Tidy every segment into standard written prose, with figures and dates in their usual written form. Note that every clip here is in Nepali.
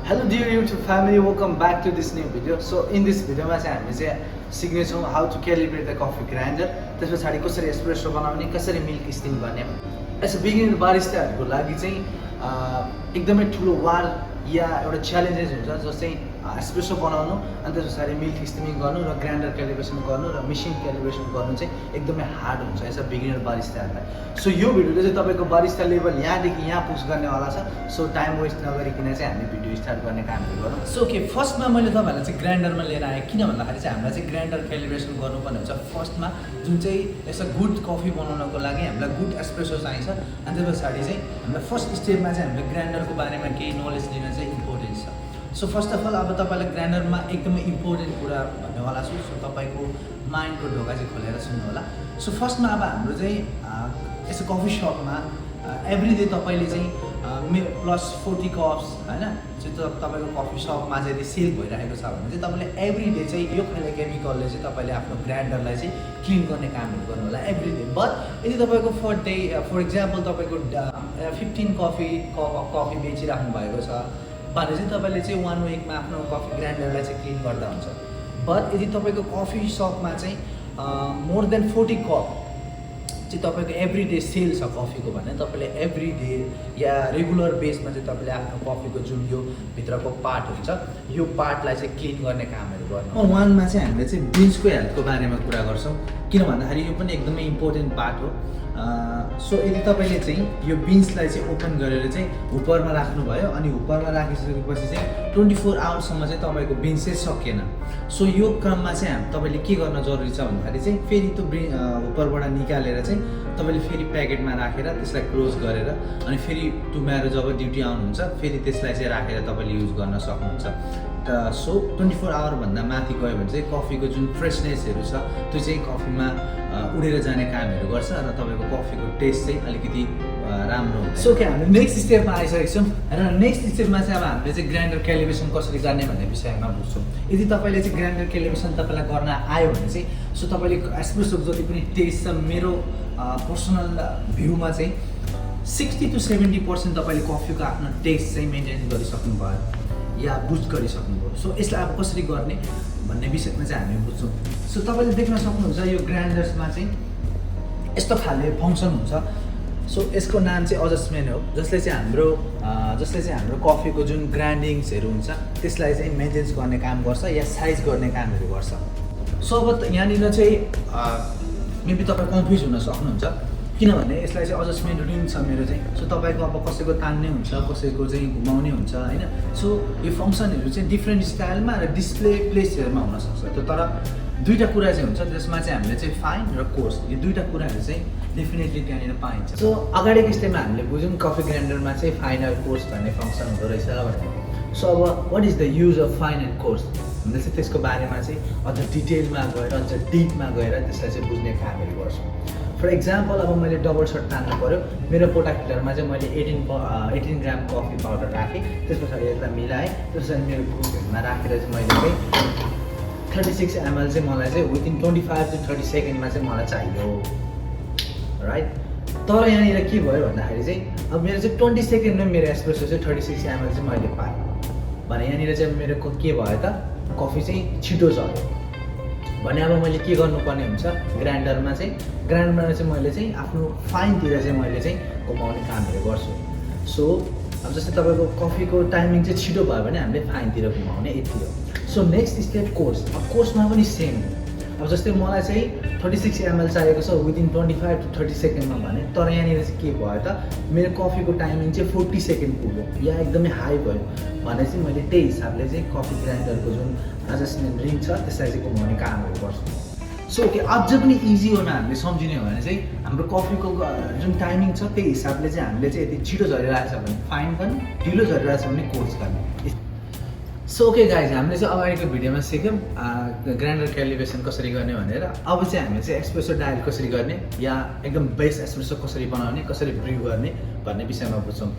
Hello dear YouTube family, welcome back to this new video. So in this video मा चाहिँ हामी चाहिँ सिक्नेछौँ how to calibrate the coffee grinder. त्यसपछि कसरी espresso बनाउने, कसरी milk steam गर्ने. एज अ बिगिनर बारिस्टाहरुको लागि चाहिँ एकदमै ठुलो वार या एउटा च्यालेन्जेस हुन्छ जस्तै एस्प्रेसो बनाउनु अनि त्यसपछि मिल्क स्टिमिङ गर्नु र ग्राइन्डर क्यालिब्रेसन गर्नु र मेसिन क्यालिब्रेसन गर्नु चाहिँ एकदमै हार्ड हुन्छ एज अ बिगिनर बारिस्टाहरुलाई. सो यो भिडियोले चाहिँ तपाईको बारिस्टा लेभल यहाँदेखि यहाँ पुश गर्नेवाला छ. सो टाइम वेस्ट नगरिकन चाहिँ हामी भिडियो स्टार्ट गर्ने कामहरू गरौँ. सो ओके, फर्स्टमा मैले तपाईहरुलाई चाहिँ ग्राइन्डरमा लिएर आएँ. किन भन्दाखेरि चाहिँ हामीलाई चाहिँ ग्राइन्डर क्यालिब्रेसन गर्नुपर्ने हुन्छ. फर्स्टमा जुन चाहिँ यसो गुड कफी बनाउनको लागि हामीलाई गुड एस्प्रेसो चाहिन्छ अनि त्यसपछि चाहिँ हामीलाई फर्स्ट स्टेपमा चाहिँ हामीले ग्राइन्डरको बारेमा केही नलेज लिन चाहिँ इम्पोर्टेन्ट छ. सो फर्स्ट अफ अल अब तपाईँलाई ग्राइन्डरमा एकदमै इम्पोर्टेन्ट कुरा भन्नेवाला छु. सो तपाईँको माइन्डको ढोका चाहिँ खोलेर सुन्नु होला. सो फर्स्टमा अब हाम्रो चाहिँ यसो कफी सपमा एभ्री डे तपाईँले चाहिँ +40 कप्स होइन चाहिँ तपाईँको कफी सपमा चाहिँ यदि सेल भइरहेको छ भने चाहिँ तपाईँले एभ्री डे चाहिँ यो खाले केमिकलले चाहिँ तपाईँले आफ्नो ग्राइन्डरलाई चाहिँ क्लिन गर्ने कामहरू गर्नु होला एभ्री डे. बट यदि तपाईँको फर इक्जाम्पल तपाईँको 15 कफी बेचिराख्नु भएको छ भने चाहिँ तपाईँले चाहिँ 1 विकमा आफ्नो कफी ग्राइन्डरलाई चाहिँ क्लिन गर्दा हुन्छ. बट यदि तपाईँको कफी सपमा चाहिँ मोर देन 40 कप चाहिँ तपाईँको एभ्री डे सेल छ कफीको भने तपाईँले एभ्री डे या रेगुलर बेसमा चाहिँ तपाईँले आफ्नो कफीको जुन यो भित्रको पार्ट हुन्छ यो पार्टलाई चाहिँ क्लिन गर्ने कामहरू गर्नु. 1मा चाहिँ हामीले चाहिँ बिन्सको हेल्थको बारेमा कुरा गर्छौँ. किन भन्दाखेरि यो पनि एकदमै इम्पोर्टेन्ट पार्ट हो. सो यदि तपाईँले चाहिँ यो बिन्सलाई चाहिँ ओपन गरेर चाहिँ हुपरमा राख्नुभयो अनि हुपरमा राखिसकेपछि चाहिँ 24 आवर्ससम्म चाहिँ तपाईँको बिन्स चाहिँ सकिएन. सो यो क्रममा चाहिँ तपाईँले के गर्न जरुरी छ भन्दाखेरि चाहिँ फेरि त्यो हुपरबाट निकालेर चाहिँ तपाईँले फेरि प्याकेटमा राखेर त्यसलाई क्लोज गरेर अनि फेरि टुमारो जब ड्युटी आउनुहुन्छ फेरि त्यसलाई चाहिँ राखेर तपाईँले युज गर्न सक्नुहुन्छ. सो 24 आवरभन्दा माथि गयो भने चाहिँ कफीको जुन फ्रेसनेसहरू छ त्यो चाहिँ कफीमा उडेर जाने कामहरू गर्छ र तपाईँको कफीको टेस्ट चाहिँ अलिकति राम्रो हुन्छ. सो के हामीले नेक्स्ट स्टेपमा आइसकेको छौँ र नेक्स्ट स्टेपमा चाहिँ अब हामीले चाहिँ ग्राइन्डर क्यालिब्रेसन कसरी गर्ने भन्ने विषयमा बुझ्छौँ. यदि तपाईँले चाहिँ ग्राइन्डर क्यालिब्रेसन तपाईँलाई गर्न आयो भने चाहिँ सो तपाईँले एस्प्रेसोको जति पनि टेस्ट छ मेरो पर्सनल भ्यूमा चाहिँ 60 to 70% तपाईँले कफीको आफ्नो टेस्ट चाहिँ मेन्टेन गरिसक्नु भयो या बुझ गरिसक्नुभयो. सो यसलाई अब कसरी गर्ने भन्ने विषयमा चाहिँ हामी बुझ्छौँ. सो तपाईँले देख्न सक्नुहुन्छ यो ग्राइन्डर्समा चाहिँ यस्तो खाले फङ्सन हुन्छ. सो यसको नाम चाहिँ एडजस्टमेन्ट हो जसले चाहिँ हाम्रो कफीको जुन ग्राइन्डिङ्सहरू हुन्छ त्यसलाई चाहिँ मेन्टेन्स गर्ने काम गर्छ या साइज गर्ने कामहरू गर्छ. सो अब यहाँनिर चाहिँ मेबी तपाईँ कन्फ्युज हुन सक्नुहुन्छ किनभने यसलाई चाहिँ एडजस्टमेन्ट रिङ छ मेरो चाहिँ. सो तपाईँको अब कसैको तान्ने हुन्छ कसैको चाहिँ घुमाउने हुन्छ होइन. सो यो फङ्सनहरू चाहिँ डिफ्रेन्ट स्टाइलमा र डिस्प्ले प्लेसहरूमा हुनसक्छ. त्यो तर दुईवटा कुरा चाहिँ हुन्छ त्यसमा चाहिँ हामीले चाहिँ फाइन र कोर्स यो दुईवटा कुराहरू चाहिँ डेफिनेटली त्यहाँनिर पाइन्छ. सो अगाडिको स्टेपमा हामीले बुझ्यौँ कफी ग्राइन्डरमा चाहिँ फाइन र कोर्स भन्ने फङ्सन हुँदो रहेछ भनेर. सो अब what is the use of fine and coarse हामीले चाहिँ त्यसको बारेमा चाहिँ अझ डिटेलमा गएर अझ डिपमा गएर त्यसलाई चाहिँ बुझ्ने कामहरू गर्छौँ. फर इक्जाम्पल अब मैले डबल सर्ट तान्नु पऱ्यो. मेरो पोटा फिल्टरमा चाहिँ मैले 18 ग्राम कफी पाउडर राखेँ. त्यस पछाडि यसलाई मिलाएँ. त्यस पछाडि मेरो ग्रुपमा राखेर चाहिँ मैले चाहिँ 36 ml चाहिँ मलाई चाहिँ विदिन 25 to 30 सेकेन्डमा चाहिँ मलाई चाहियो राइट. तर यहाँनिर के भयो भन्दाखेरि चाहिँ अब मेरो चाहिँ 20 सेकेन्डमा मेरो एस्प्रेसो चाहिँ 36 ml चाहिँ मैले पाएँ भने यहाँनिर चाहिँ मेरो के भयो त कफी चाहिँ छिटो झऱ्यो भने अब मैले के गर्नुपर्ने हुन्छ ग्राइन्डरमा चाहिँ मैले चाहिँ आफ्नो फाइनतिर चाहिँ मैले चाहिँ घुमाउने कामहरू गर्छु. सो अब जस्तै तपाईँको कफीको टाइमिङ चाहिँ छिटो भयो भने हामीले फाइनतिर घुमाउने यति हो. So next step course. अब कोर्समा पनि सेम हो. अब जस्तै मलाई चाहिँ 36 ml चाहिएको छ विदिन 25 to 30 सेकेन्डमा भने तर यहाँनिर चाहिँ के भयो त मेरो कफीको टाइमिङ चाहिँ 40 सेकेन्ड पुग्यो या एकदमै हाई भयो भने चाहिँ मैले त्यही हिसाबले चाहिँ कफी ग्राइन्डरको जुन एडजस्टमेन्ट रिङ छ त्यसलाई चाहिँ घुमाउने कामहरू गर्छु. सो ओके, अझ पनि इजी होमा हामीले सम्झिने हो भने चाहिँ हाम्रो कफीको जुन टाइमिङ छ त्यही हिसाबले चाहिँ हामीले चाहिँ यदि छिटो झरिरहेको छ भने फाइन गर्ने, ढिलो झरिरहेको छ भने कोर्स गर्ने. सो ओके गाइज, हामीले चाहिँ अगाडिको भिडियोमा सिक्यौँ ग्राइन्डर क्यालिब्रेसन कसरी गर्ने भनेर. अब चाहिँ हामीले चाहिँ एस्प्रेसो डायल कसरी गर्ने या एकदम बेस्ट एस्प्रेसो कसरी बनाउने कसरी ब्रू गर्ने भन्ने विषयमा बुझ्छौँ.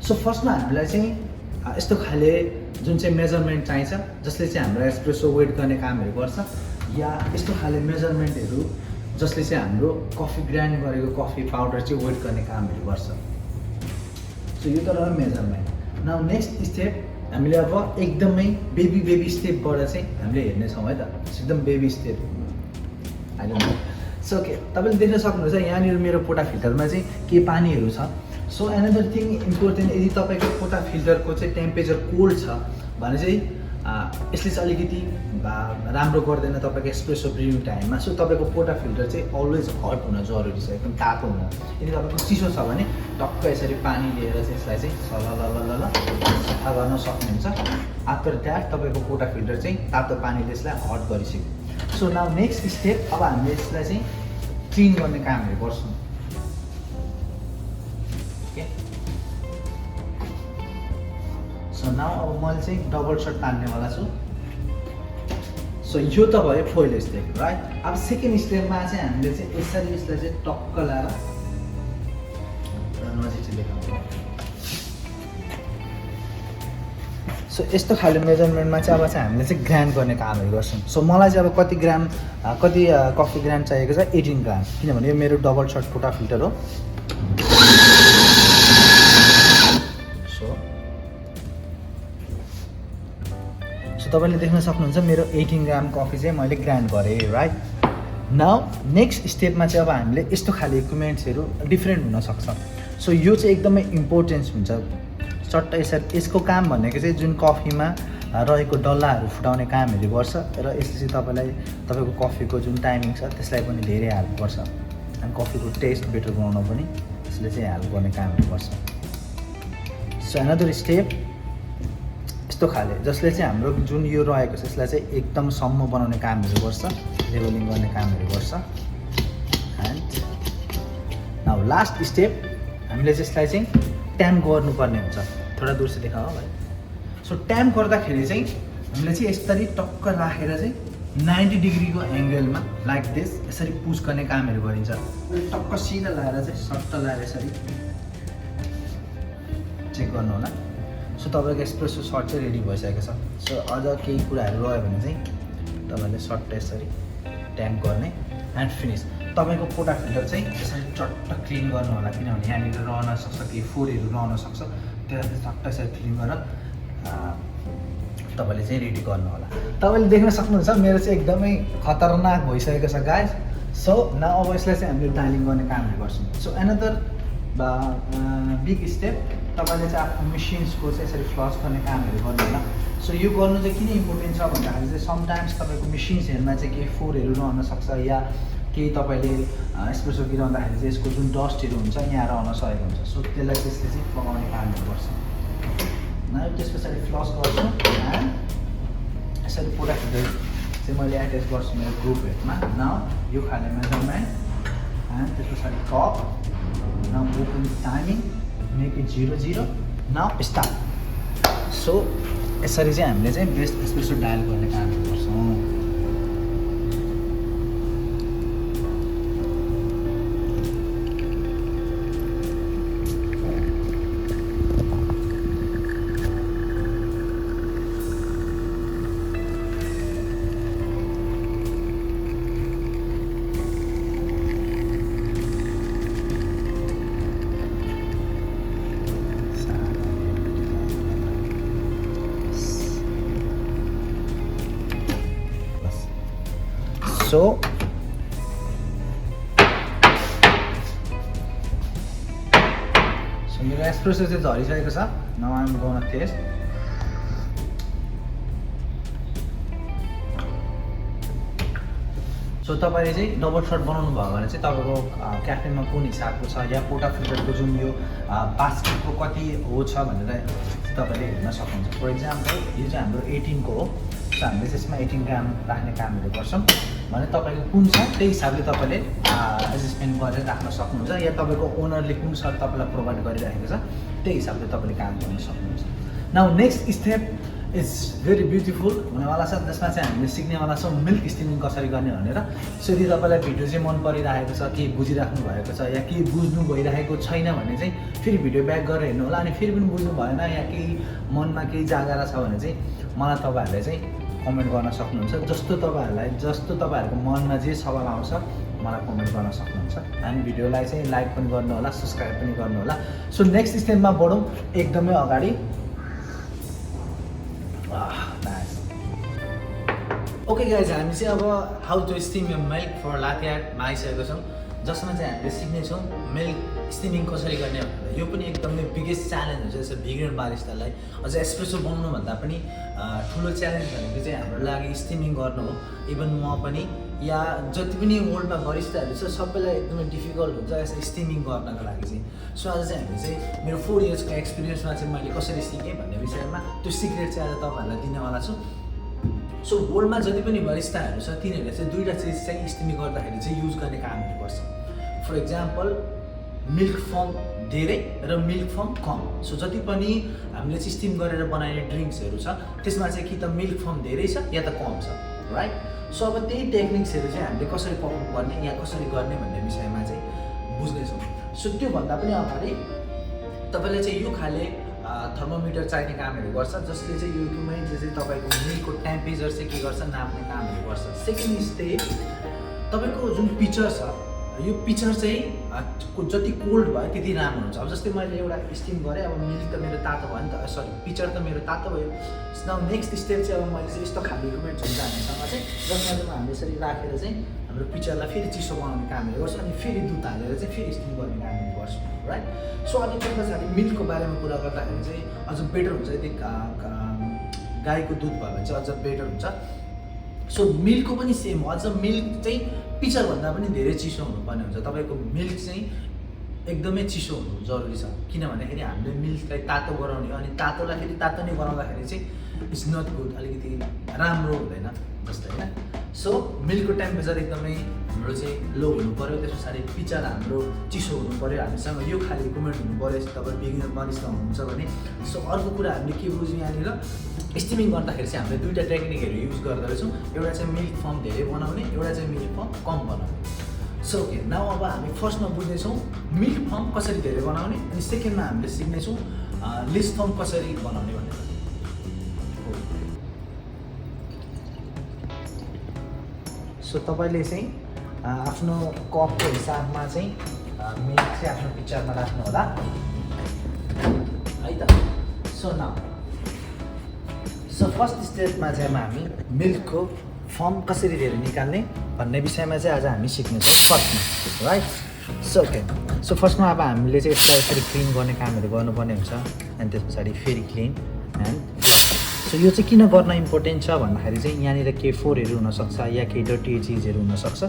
सो फर्स्टमा हामीलाई चाहिँ यस्तो खाले जुन चाहिँ मेजरमेन्ट चाहिन्छ जसले चाहिँ हाम्रो एस्प्रेसो वेट गर्ने कामहरू गर्छ या यस्तो खाले मेजरमेन्टहरू जसले चाहिँ हाम्रो कफी ग्राइन्ड गरेको कफी पाउडर चाहिँ वेट गर्ने कामहरू गर्छ. सो यो त रह्यो मेजरमेन्ट. नाउ नेक्स्ट स्टेप हामीले अब एकदमै बेबी स्टेपबाट चाहिँ हामीले हेर्नेछौँ है त, एकदम बेबी स्टेप होइन। सो ओके, तपाईँले देख्न सक्नुहुन्छ यहाँनिर मेरो पोटा फिल्टरमा चाहिँ के पानीहरू छ। सो एनदर थिङ इम्पोर्टेन्ट, यदि तपाईँको पोटा फिल्टरको चाहिँ टेम्परेचर कोल्ड छ भने चाहिँ यसले चाहिँ अलिकति राम्रो गर्दैन तपाईँको एस्प्रेसो ब्रिङ टाइममा। सो तपाईँको पोटा फिल्टर चाहिँ अलवेज हट हुन जरुरी छ, एकदम तातो हुन। यदि तपाईँको चिसो छ भने टक्क यसरी पानी लिएर चाहिँ यसलाई चाहिँ सलल सफा गर्न सक्नुहुन्छ। आफ्टर द्याट तपाईँको पोटा फिल्टर चाहिँ तातो पानीले यसलाई हट गरिसक्यो। सो नाउ नेक्स्ट स्टेप, अब हामीले यसलाई चाहिँ क्लिन गर्ने कामहरू गर्छौँ। ओके, सो नाउ अब मैले चाहिँ डबल सर्ट तान्नेवाला छु। सो यो त भयो पहिलो स्टेप, राइट। अब सेकेन्ड स्टेपमा चाहिँ हामीले चाहिँ यसरी यसलाई चाहिँ टक्क लाएर नजिक चाहिँ देखाउँछ। सो यस्तो खाले मेजरमेन्टमा चाहिँ अब चाहिँ हामीले चाहिँ ग्राइन्ड गर्ने कामहरू गर्छौँ। सो मलाई चाहिँ अब कति कफी ग्राइन्ड चाहिएको छ, 18 ग्राम, किनभने यो मेरो डबल सर्ट पोटा फिल्टर हो। सो तपाईँले देख्न सक्नुहुन्छ मेरो 18 ग्राम कफी चाहिँ मैले ग्राइन्ड गरेँ, राइट। नाउ नेक्स्ट स्टेपमा चाहिँ अब हामीले यस्तो खाले इक्विपमेन्ट्सहरू डिफ्रेन्ट हुनसक्छ। सो यो चाहिँ एकदमै इम्पोर्टेन्स हुन्छ। चट्ट यसरी यसको काम भनेको चाहिँ जुन कफीमा रहेको डल्लाहरू फुटाउने कामहरू गर्छ र यसले चाहिँ तपाईँको कफीको जुन टाइमिङ छ त्यसलाई पनि धेरै हेल्प गर्छ अनि कफीको टेस्ट बेटर बनाउन पनि यसले चाहिँ हेल्प गर्ने कामहरू गर्छ। सो अनदर स्टेप यस्तो खाले जसले चाहिँ हाम्रो जुन यो रहेको छ यसलाई चाहिँ एकदम सम्म बनाउने कामहरू गर्छ, लेभलिङ गर्ने कामहरू गर्छ। एन्ड नाउ लास्ट स्टेप, हामीले चाहिँ यसलाई चाहिँ ट्याम्प गर्नुपर्ने हुन्छ। थोडा दूर चाहिँ देखाऊ भाइ। सो ट्याम्प गर्दाखेरि चाहिँ हामीले चाहिँ यसरी टक्क राखेर चाहिँ 90 डिग्रीको एङ्गलमा लाइक दिस यसरी पुस गर्ने कामहरू गरिन्छ। टक्क सिधा लगाएर चाहिँ सट्ट लगाएर यसरी चेक गर्नु होला। सो तपाईँको एस्प्रेसो सर्ट चाहिँ रेडी भइसकेको छ। सो अझ केही कुराहरू रह्यो भने चाहिँ तपाईँले सट्ट यसरी ट्याम्प गर्ने एन्ड फिनिस। तपाईँको पोटा फिल्टर चाहिँ यसरी चट्ट क्लिन गर्नु होला, किनभने यहाँनिर रहन सक्छ केही फोहोरहरू रहन सक्छ, त्यसलाई चट्ट यसरी क्लिन गरेर तपाईँले चाहिँ रेडी गर्नु होला। तपाईँले देख्न सक्नुहुन्छ मेरो चाहिँ एकदमै खतरनाक भइसकेको छ गाइस। सो न अब यसलाई चाहिँ हामीले डाइलिङ गर्ने कामहरू गर्छौँ। सो एनदर बिग स्टेप, तपाईँले चाहिँ आफ्नो मेसिन्सको चाहिँ यसरी फ्लस गर्ने कामहरू गर्नु होला। सो यो गर्नु चाहिँ किन इम्पोर्टेन्ट छ भन्दाखेरि चाहिँ समटाइम्स तपाईँको मेसिन्सहरूमा चाहिँ केही फोहोरहरू रहन सक्छ या केही तपाईँले एस्प्रेसो गिराउँदाखेरि चाहिँ यसको जुन डस्टहरू हुन्छ यहाँ रहन सकेको हुन्छ। सो त्यसलाई त्यसले चाहिँ पकाउने कामहरू गर्छ। न त्यस पछाडि फ्लस गर्छु एन्ड यसरी पोटा फिल्टर चाहिँ मैले एट्याच गर्छु मेरो ग्रुप हेडमा। न यो खाले मेजरमेन्ट एन्ड त्यस पछाडि कप, न open timing, make it 00, now start. So यसरी चाहिँ हामीले चाहिँ बेस्ट एस्प्रेसो डायल गर्ने कामहरू गर्छौँ। सो मेरो एस्प्रेसो चाहिँ झरिसकेको छ। Now I am gonna taste. So तपाईँले चाहिँ डबल सर्ट बनाउनु भयो भने चाहिँ तपाईँको क्याफेमा कुन हिसाबको छ या पोटा फिल्टरको जुन यो बास्केटको कति हो छ भनेर तपाईँले हेर्न सक्नुहुन्छ। फर इक्जाम्पल यो चाहिँ हाम्रो 18 को हो। सो हामीले चाहिँ यसमा 18 ग्राम राख्ने कामहरू गर्छौँ भने तपाईँको कुन छ त्यही हिसाबले तपाईँले एडजस्टमेन्ट गरेर राख्न सक्नुहुन्छ या तपाईँको ओनरले कुन सर्ट तपाईँलाई प्रोभाइड गरिरहेको छ त्यही हिसाबले तपाईँले काम गर्न सक्नुहुन्छ। Now next step is very beautiful हुनेवाला छ, जसमा चाहिँ हामीले सिक्नेवाला छौँ मिल्क स्टिमिङ कसरी गर्ने भनेर। सो यदि तपाईँलाई भिडियो चाहिँ मन परिरहेको छ, केही बुझिराख्नु भएको छ या केही बुझ्नु भइरहेको छैन भने चाहिँ फेरि भिडियो ब्याक गरेर हेर्नु होला। अनि फेरि पनि बुझ्नु भएन या केही मनमा केही जागरा छ भने चाहिँ मलाई तपाईँहरूले चाहिँ कमेन्ट गर्न सक्नुहुन्छ। जस्तो तपाईँहरूको मनमा जे सवाल आउँछ मलाई कमेन्ट गर्न सक्नुहुन्छ। अनि भिडियोलाई चाहिँ लाइक पनि गर्नु होला, सब्सक्राइब पनि गर्नु होला। सो नेक्स्ट स्टेपमा बढौँ एकदमै अगाडि। नाइस। ओके गाइज, हामी चाहिँ अब हाउ टु स्टिम यो मिल्क फर लाटे आर्टमा आइसकेको छौँ, जसमा चाहिँ हामीले सिक्नेछौँ मिल्क स्टिमिङ कसरी गर्ने भनेर। यो पनि एकदमै बिगेस्ट च्यालेन्ज हुन्छ यसो बिगिनर बारिस्तालाई। अझ एस्प्रेसो बनाउनुभन्दा पनि ठुलो च्यालेन्ज भनेको चाहिँ हाम्रो लागि स्टिमिङ गर्नु हो। इभन म पनि या जति पनि वर्ल्डमा बारिस्ताहरू छ सबैलाई एकदमै डिफिकल्ट हुन्छ यसरी स्टिमिङ गर्नको लागि चाहिँ। सो आज चाहिँ हामीले चाहिँ मेरो 4 इयर्सको एक्सपिरियन्समा चाहिँ मैले कसरी सिकेँ भन्ने विषयमा त्यो सिक्रेट चाहिँ आज तपाईँहरूलाई दिनेवाला छु। सो वर्ल्डमा जति पनि बारिस्ताहरू छ तिनीहरूले चाहिँ दुईवटा चिज चाहिँ स्टिमिङ गर्दाखेरि चाहिँ युज गर्ने कामहरू गर्छ। फर इक्जाम्पल मिल्क फर्म धेरै र मिल्क फर्म कम। सो जति पनि हामीले चाहिँ स्टिम गरेर बनाइने ड्रिङ्क्सहरू छ त्यसमा चाहिँ कि त मिल्क फर्म धेरै छ या त कम छ, राइट। सो अब त्यही टेक्निक्सहरू चाहिँ हामीले कसरी पर्फर्म गर्ने या कसरी गर्ने भन्ने विषयमा चाहिँ बुझ्दैछौँ। सो त्योभन्दा पनि अगाडि तपाईँले चाहिँ यो खाले थर्मोमिटर चाहिने कामहरू गर्छ, जसले चाहिँ यो इक्विपमेन्टले चाहिँ तपाईँको मिल्कको टेम्परेचर चाहिँ के गर्छ, नाप्ने कामहरू गर्छ। सेकेन्ड स्टेप, तपाईँको जुन पिचर छ यो पिचर चाहिँ जति कोल्ड भयो त्यति राम्रो हुन्छ। अब जस्तै मैले एउटा स्टिम गरेँ, अब मिल्क त मेरो तातो भयो नि त, सरी पिचर त मेरो तातो भयो। नाउ नेक्स्ट स्टेप चाहिँ अब मैले चाहिँ यस्तो खालको इक्विपमेन्ट हुन्छ हामीसँग चाहिँ, जसमा चाहिँ हामीले यसरी राखेर चाहिँ हाम्रो पिचरलाई फेरि चिसो बनाउने कामहरू गर्छ अनि फेरि दुध हालेर चाहिँ फेरि स्टिम गर्ने कामहरू गर्छ, राइट। सो अनि त्यस पछाडि मिल्कको बारेमा कुरा गर्दाखेरि चाहिँ अझ बेटर हुन्छ। यदि गाईको दुध भयो भने चाहिँ अझ बेटर हुन्छ। सो मिल्कको पनि सेम हो, अझ मिल्क चाहिँ पिचरभन्दा पनि धेरै चिसो हुनुपर्ने हुन्छ। तपाईँको मिल्क चाहिँ एकदमै चिसो हुनु जरुरी छ, किन भन्दाखेरि हामीले मिल्कलाई तातो गराउने हो अनि तातोलाई फेरि तातो नै बनाउँदाखेरि चाहिँ इट्स नट गुड, अलिकति राम्रो हुँदैन जस्तै होइन। सो मिल्कको टेम्परेचर एकदमै हाम्रो चाहिँ लो हुनु पऱ्यो, त्यस पछाडि पिचर हाम्रो चिसो हुनु पऱ्यो, हामीसँग यो खाले इक्विपमेन्ट हुनु पऱ्यो तपाईँ बिगिनर बारिस्ता हुनुहुन्छ भने। सो अर्को कुरा हामीले के बुझ्यौँ यहाँनिर, स्टिमिङ गर्दाखेरि चाहिँ हामीले दुईवटा टेक्निकहरू युज गर्दो रहेछौँ। एउटा चाहिँ मिल्क फर्म धेरै बनाउने, एउटा चाहिँ मिल्क फर्म कम बनाउने। सो ओके, नाउ अब हामी फर्स्टमा बुझ्नेछौँ मिल्क फर्म कसरी धेरै बनाउने अनि सेकेन्डमा हामीले सिक्नेछौँ लेस फर्म कसरी बनाउने भनेर। सो तपाईँले चाहिँ आफ्नो कपको हिसाबमा चाहिँ मिल्क चाहिँ आफ्नो पिक्चरमा राख्नु होला है त। सो नाउ सो फर्स्ट स्टेपमा चाहिँ अब हामी मिल्कको फर्म कसरी धेरै निकाल्ने भन्ने विषयमा चाहिँ आज हामी सिक्नेछौँ फर्स्टमा, राइट। सो ओके, सो फर्स्टमा अब हामीले चाहिँ यसरी क्लिन गर्ने कामहरू गर्नुपर्ने हुन्छ अनि त्यस पछाडि फेरि क्लिन एन्ड फ्लस। सो यो चाहिँ किन गर्न इम्पोर्टेन्ट छ भन्दाखेरि चाहिँ यहाँनिर केही फोहोरहरू हुनसक्छ या केही डर्टी चिजहरू हुनसक्छ,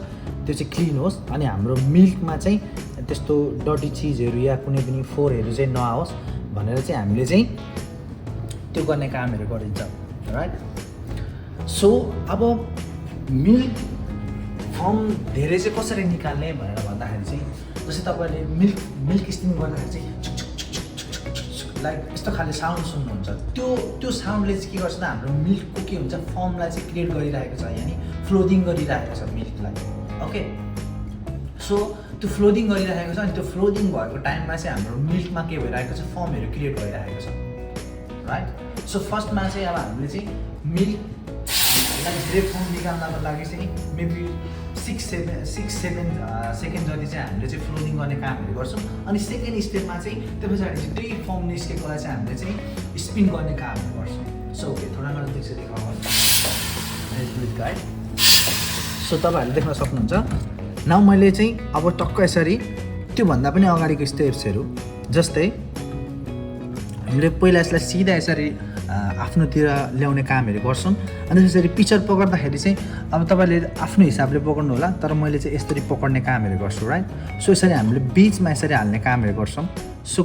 त्यो चाहिँ क्लिन होस् अनि हाम्रो मिल्कमा चाहिँ त्यस्तो डर्टी चिजहरू या कुनै पनि फोहोरहरू चाहिँ नआओस् भनेर चाहिँ हामीले चाहिँ त्यो गर्ने कामहरू गरिन्छ, राइट। सो अब मिल्क फर्म धेरै चाहिँ कसरी निकाल्ने भनेर भन्दाखेरि चाहिँ जस्तै तपाईँले मिल्क स्टिम गर्दाखेरि चाहिँ लाइक यस्तो खाले साउन्ड सुन्नुहुन्छ, त्यो साउन्डले चाहिँ के गर्छ त हाम्रो मिल्कको के हुन्छ फर्मलाई चाहिँ क्रिएट गरिरहेको छ, यानि फ्लोदिङ गरिरहेको छ मिल्कलाई, ओके। सो त्यो फ्लोदिङ गरिरहेको छ अनि त्यो फ्लोदिङ भएको टाइममा चाहिँ हाम्रो मिल्कमा के भइरहेको छ, फर्महरू क्रिएट भइरहेको छ, राइट। सो फर्स्टमा चाहिँ अब हामीले चाहिँ मिल्कलाई धेरै फर्म निकाल्नको लागि चाहिँ मेबी 6-7 सेकेन्ड जति चाहिँ हामीले चाहिँ फ्लोदिङ गर्ने कामहरू गर्छौँ अनि सेकेन्ड स्टेपमा चाहिँ त्यो पछाडि चाहिँ त्यही फर्म निस्केकोलाई चाहिँ हामीले चाहिँ स्पिन गर्ने कामहरू गर्छौँ। सो ओके, थोडा नजिक चाहिँ देखाउनु गाइड। सो तपाईँहरूले देख्न सक्नुहुन्छ। नाउ मैले चाहिँ अब टक्क यसरी त्योभन्दा पनि अगाडिको स्टेप्सहरू जस्तै हामीले पहिला यसलाई सिधा यसरी आफ्नोतिर ल्याउने कामहरू गर्छौँ अनि त्यसरी पिक्चर पक्र्दाखेरि चाहिँ अब तपाईँले आफ्नो हिसाबले पक्र्नु होला, तर मैले चाहिँ यसरी पक्र्ने कामहरू गर्छु, राइट। सो यसरी हामीले बिचमा यसरी हाल्ने कामहरू गर्छौँ। सो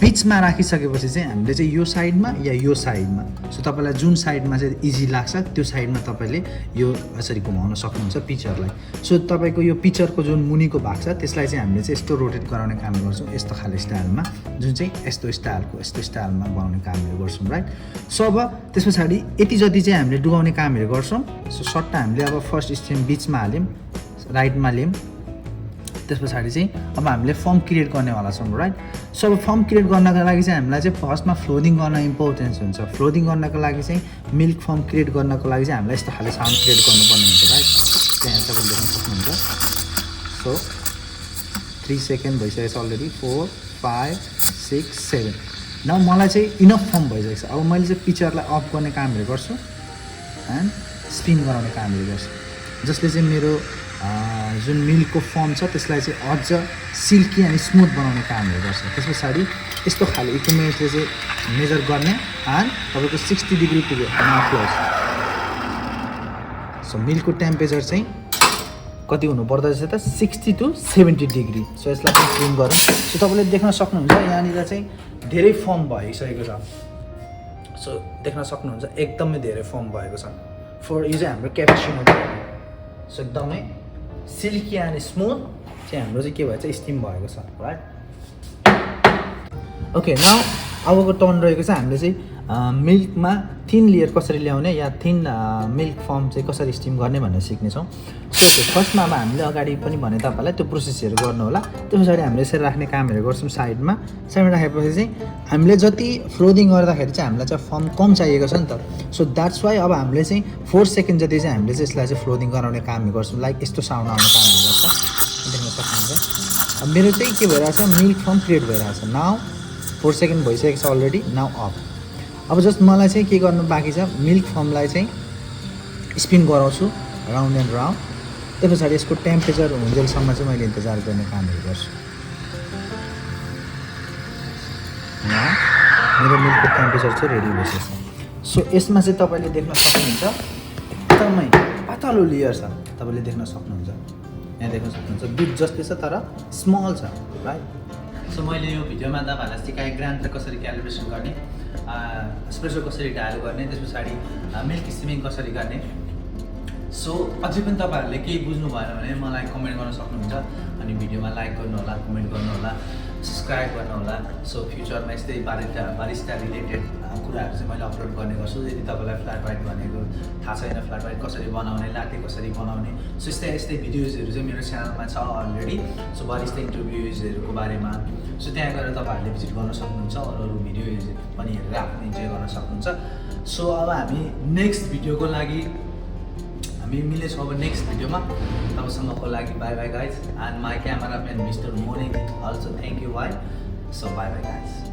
बिचमा राखिसकेपछि चाहिँ हामीले चाहिँ यो साइडमा या यो साइडमा, सो तपाईँलाई जुन साइडमा चाहिँ इजी लाग्छ त्यो साइडमा तपाईँले यो यसरी घुमाउन सक्नुहुन्छ पिक्चरलाई। सो तपाईँको यो पिक्चरको जुन मुनिको भाग छ त्यसलाई चाहिँ हामीले चाहिँ यस्तो रोटेट गराउने काम गर्छौँ, यस्तो खाले स्टाइलमा, जुन चाहिँ यस्तो स्टाइलमा बनाउने कामहरू गर्छौँ, राइट। सो अब त्यस पछाडि यति जति चाहिँ हामीले डुबाउने कामहरू गर्छौँ। सो सट्टा हामीले अब फर्स्ट स्टेप बिचमा हाल्यौँ, राइटमा ल्यायौँ, त्यस पछाडि चाहिँ अब हामीले फर्म क्रिएट गर्नेवाला छौँ, राइट। सो अब फर्म क्रिएट गर्नको लागि चाहिँ हामीलाई चाहिँ फर्स्टमा फ्लोदिङ गर्न इम्पोर्टेन्स हुन्छ। फ्लोदिङ गर्नको लागि चाहिँ मिल्क फर्म क्रिएट गर्नको लागि चाहिँ हामीलाई यस्तो खाले साउन्ड क्रिएट गर्नुपर्ने हुन्छ, राइट। त्यहाँ तपाईँले देख्न सक्नुहुन्छ। सो 3 सेकेन्ड भइसकेछ अलरेडी, 4 5 6 7 न मलाई चाहिँ इनफ फर्म भइसकेको छ। अब मैले चाहिँ पिचरलाई अफ गर्ने कामहरू गर्छु एन्ड स्पिन गराउने कामहरू गर्छु, जसले चाहिँ मेरो जुन मिल्कको फर्म छ त्यसलाई चाहिँ अझ सिल्की अनि स्मुथ बनाउने कामहरू गर्छ। त्यस पछाडि यस्तो खाले इक्विपमेन्टले चाहिँ मेजर गर्ने एन्ड तपाईँको 60 डिग्री पुग्यो नाउ क्लोज। सो मिल्कको टेम्परेचर चाहिँ कति हुनुपर्दो रहेछ त 60 to 70 डिग्री। सो यसलाई पनि स्पिन गरौँ। सो तपाईँले देख्न सक्नुहुन्छ यहाँनिर चाहिँ धेरै फर्म भइसकेको छ। सो देख्न सक्नुहुन्छ एकदमै धेरै फर्म भएको छ। फर यो चाहिँ हाम्रो क्यापुचिनो भयो। सो एकदमै सिल्की एन्ड स्मुथ चाहिँ हाम्रो चाहिँ के भएछ स्टिम भएको छ राइट। ओके नाउ अबको टर्न रहेको छ हामीले चाहिँ मिल्कमा थिन लेयर कसरी ल्याउने या थिन मिल्क फर्म चाहिँ कसरी स्टिम गर्ने भनेर सिक्नेछौँ। सो फर्स्टमा अब हामीले अगाडि पनि भने तपाईँलाई त्यो प्रोसेसहरू गर्नु होला। त्यस पछाडि हामीले यसरी राख्ने कामहरू गर्छौँ साइडमा राखेपछि चाहिँ हामीले जति फ्लोदिङ गर्दाखेरि चाहिँ हामीलाई चाहिँ फर्म कम चाहिएको छ नि त। सो द्याट्स वाइ अब हामीले चाहिँ 4 सेकेन्ड जति चाहिँ हामीले चाहिँ यसलाई चाहिँ फ्लोदिङ गराउने कामहरू गर्छौँ। लाइक यस्तो साउन्ड आउने कामहरू गर्छ देख्न सक्नुहुन्छ। अब मेरो चाहिँ के भइरहेछ मिल्क फर्म क्रिएट भइरहेछ। नाउ 4 सेकेन्ड भइसकेको छ अलरेडी। Now of. अब जस्ट मलाई चाहिँ के गर्नु बाँकी छ मिल्क फर्मलाई चाहिँ स्पिन गराउँछु राउन्ड एन्ड राउन्ड। त्यस पछाडि यसको टेम्परेचर हुन्जेलसम्म चाहिँ मैले इन्तजार गर्ने कामहरू गर्छु। मेरो मिल्कको टेम्परेचर चाहिँ रेडी भइसकेको छ। सो यसमा चाहिँ तपाईँले देख्न सक्नुहुन्छ एकदमै पातलो लेयर छ। तपाईँले देख्न सक्नुहुन्छ यहाँ देख्न सक्नुहुन्छ दुध जस्तै छ तर स्मल छ राइट। सो मैले यो भिडियोमा तपाईँहरूलाई सिकाएँ ग्राइन्डर कसरी क्यालिब्रेसन गर्ने, एस्प्रेसो कसरी डायल गर्ने, त्यस पछाडि मिल्क स्टिमिङ कसरी गर्ने। सो अझै पनि तपाईँहरूले केही बुझ्नु भएन भने मलाई कमेन्ट गर्न सक्नुहुन्छ अनि भिडियोमा लाइक गर्नुहोला, कमेन्ट गर्नुहोला, सब्सक्राइब गर्नुहोला। सो फ्युचरमा यस्तै बारिस्टा रिलेटेड कुराहरू चाहिँ मैले अपलोड गर्ने गर्छु। यदि तपाईँलाई फ्ल्याट वाइट भनेको थाहा छैन, फ्ल्याट वाइट कसरी बनाउने, लाटे कसरी बनाउने, सो यस्तै भिडियोजहरू चाहिँ मेरो च्यानलमा छ अलरेडी। सो बारिस्टा इन्टरभ्युजहरूको बारेमा सो त्यहाँ गएर तपाईँहरूले भिजिट गर्न सक्नुहुन्छ। अरू भिडियोज पनि हेरेर आफ्नो इन्जोय गर्न सक्नुहुन्छ। सो अब हामी नेक्स्ट भिडियोको लागि हामी मिलेछौँ अब नेक्स्ट भिडियोमा। तबसम्मको लागि bye bye guys and my cameraman mister Moni also thank you bye. So bye bye guys.